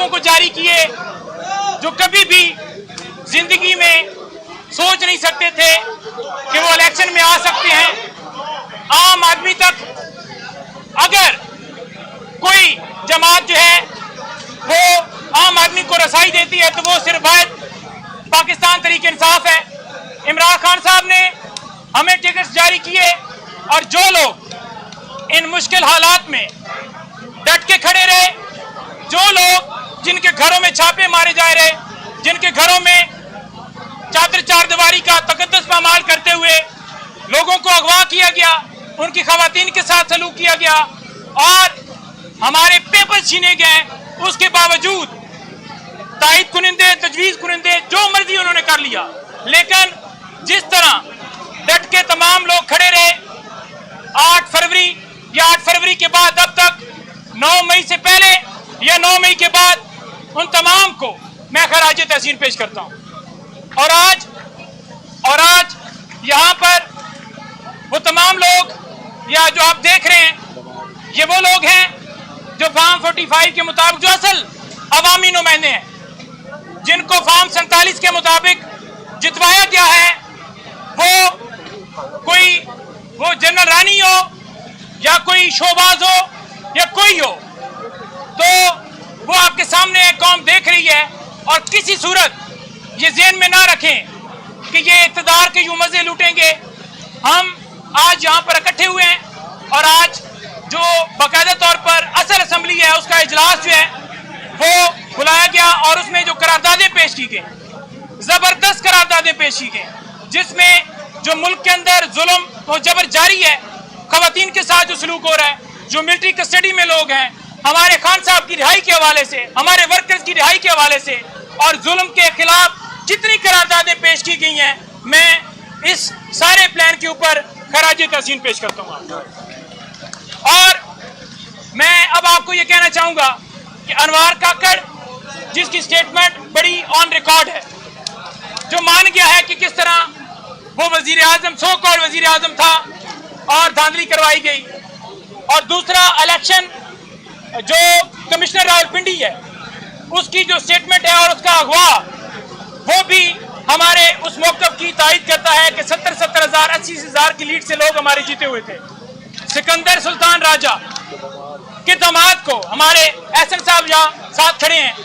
लोगों को जारी किए जो कभी भी जिंदगी में सोच नहीं सकते थे कि वो इलेक्शन में आ सकते हैं। आम आदमी तक अगर कोई जमात जो है वो आम आदमी को रसाई देती है तो वो सिर्फ वाहिद पाकिस्तान तहरीक इंसाफ है। इमरान खान साहब ने हमें टिकट्स जारी किए और जो लोग इन मुश्किल हालात में डट के खड़े रहे, जो लोग जिनके घरों में छापे मारे जा रहे, जिनके घरों में चादर चार दीवारी का तकद्दुस पामाल करते हुए लोगों को अगवा किया गया, उनकी खवातीन के साथ सलूक किया गया और हमारे पेपर छीने गए, उसके बावजूद तायद कुनिंदे, तजवीज़ कुनिंदे जो मर्जी उन्होंने कर लिया। लेकिन जिस तरह डट के तमाम लोग खड़े रहे 8 फरवरी या 8 फरवरी के बाद अब तक 9 मई से पहले या 9 मई के बाद, उन तमाम को मैं खराज तहसीन पेश करता हूँ। और आज यहाँ पर वो तमाम लोग या जो आप देख रहे हैं ये वो लोग हैं जो फार्म 45 के मुताबिक जो असल अवामी नुमाइंदे हैं, जिनको फार्म 47 के मुताबिक जितवाया गया है। वो जनरल रानी हो या कोई शोबाज हो या कोई हो, तो वो आपके सामने कौम देख रही है। और किसी सूरत ये ज़हन में ना रखें कि ये इक़्तिदार के यूं मज़े लूटेंगे। हम आज यहाँ पर इकट्ठे हुए हैं और आज जो बाकायदा तौर पर असल असम्बली है उसका इजलास जो है वो बुलाया गया और उसमें जो करारदादें पेश की गई, ज़बरदस्त करारदादें पेश की गई, जिसमें जो मुल्क के अंदर जुल्म और जबर जारी है, खवातीन के साथ जो सलूक हो रहा है, जो मिलिट्री कस्टडी में लोग हैं, हमारे खान साहब की रिहाई के हवाले से, हमारे वर्कर्स की रिहाई के हवाले से और जुल्म के खिलाफ जितनी करारदादें पेश की गई हैं, मैं इस सारे प्लान के ऊपर खराज तहसीन पेश करता हूँ। और मैं अब आपको ये कहना चाहूँगा कि अनवार काकड़, जिसकी स्टेटमेंट बड़ी ऑन रिकॉर्ड है, जो मान गया है कि किस तरह वो वजीर आजम, सो कॉल्ड वजीर आजम था और धांधली करवाई गई। और दूसरा इलेक्शन जो कमिश्नर रावलपिंडी है उसकी जो स्टेटमेंट है और उसका अगवा, वो भी हमारे उस मौक़िफ़ की तायद करता है कि 70,000 80,000 की लीड से लोग हमारे जीते हुए थे। सिकंदर सुल्तान राजा के दामाद को हमारे एहसन साहब यहाँ साथ खड़े हैं,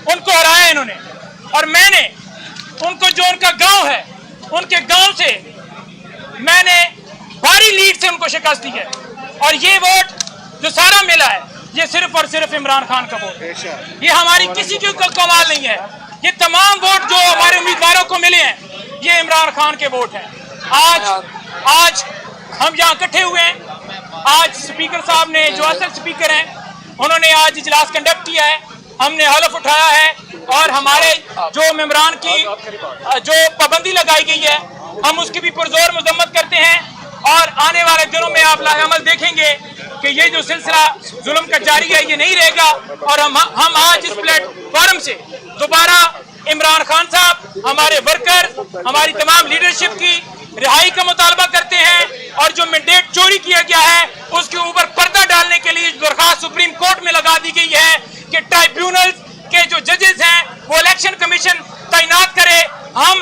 उनको हराया इन्होंने और मैंने उनको, जो उनका गांव है, उनके गांव से मैंने भारी लीड से उनको शिकस्त दी है। और ये वोट जो सारा मिला है ये सिर्फ और सिर्फ इमरान खान का वोट है। ये हमारी किसी की कमाल नहीं है। ये तमाम वोट जो हमारे उम्मीदवारों को मिले हैं ये इमरान खान के वोट हैं। आज हम यहाँ इकट्ठे हुए हैं। आज स्पीकर साहब ने, जो असल स्पीकर हैं, उन्होंने आज इजलास कंडक्ट किया है, हमने हलफ उठाया है और हमारे जो मेंबरान की जो पाबंदी लगाई गई है हम उसकी भी पुरजोर मजम्मत करते हैं। और आने वाले दिनों में आप लाएअमल देखेंगे कि ये जो सिलसिला जुल्म का जारी है ये नहीं रहेगा। और हम आज इस प्लेटफॉर्म से दोबारा इमरान खान साहब, हमारे वर्कर, हमारी तमाम लीडरशिप की रिहाई का मुतालबा करते हैं। और जो मैंडेट चोरी किया गया है उसके ऊपर पर्दा डालने के लिए दरख्वास्त सुप्रीम कोर्ट में लगा दी गई है कि ट्राइब्यूनल के जो जजेस हैं वो इलेक्शन कमीशन तैनात करे